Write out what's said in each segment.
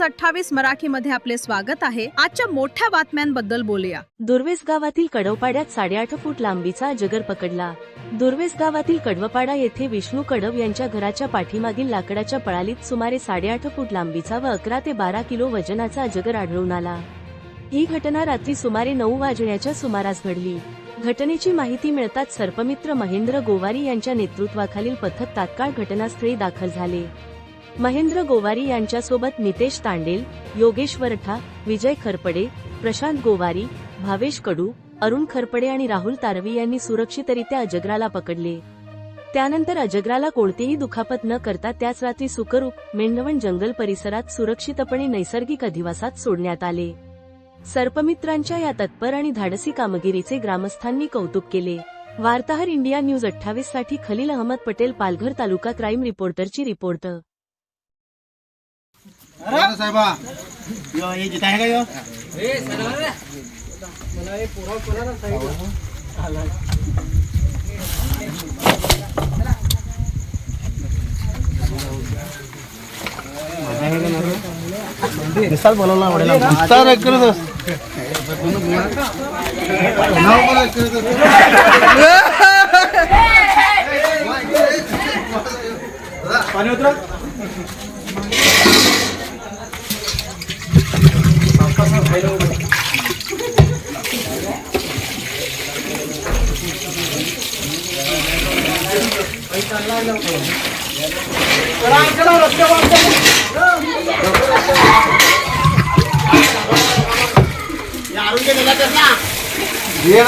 News 28 मराठीमध्ये आपले स्वागत आहे। आजच्या मोठ्या बातम्यांबद्दल बोलूया। दुर्वेस गावातील कडवपाड्यात 8.5 फूट लांबीचा अजगर पकडला। दुर्वेस गावातील कडवपाडा येथे विष्णू कडव यांच्या घराच्या पाठीमागील लाकडाच्या पळालीत सुमारे 8.5 फूट लांबीचा व 11 ते 12 किलो वजनाचा अजगर आढळून आला। ही घटना रात्री सुमारे 9 वाजण्याच्या सुमारास घडली। घटनेची माहिती मिळताच सर्पमित्र महेंद्र गोवारी यांच्या नेतृत्वाखालील पथक तात्काळ घटनास्थळी दाखल झाले। महेंद्र गोवारी यांच्यासोबत नितेश तांडेल, योगेश वरठा, विजय खरपडे, प्रशांत गोवारी, भावेश कडू, अरुण खरपडे आणि राहुल तारवी यांनी सुरक्षितरित्या अजगराला पकडले। त्यानंतर अजगराला कोणतीही दुखापत न करता त्याच रात्री सुखरूप मेंढवण जंगल परिसरात सुरक्षितपणे नैसर्गिक अधिवासात सोडण्यात आले। सर्पमित्रांच्या या तत्पर आणि धाडसी कामगिरीचे ग्रामस्थांनी कौतुक केले। वार्ताहर इंडिया न्यूज 28 साठी खलील अहमद पटेल, पालघर तालुका क्राईम रिपोर्टरची रिपोर्ट। साहेबा यो हे जिता है का यो ए सर मला एक पुरा ना साहेब आला मिसाल बोलवला आवडेल विस्तार करत पाणी उतरा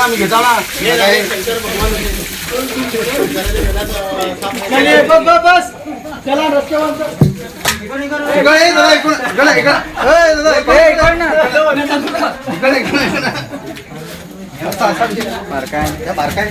मी घेता ना बस चला रस्त्यावर बारकाय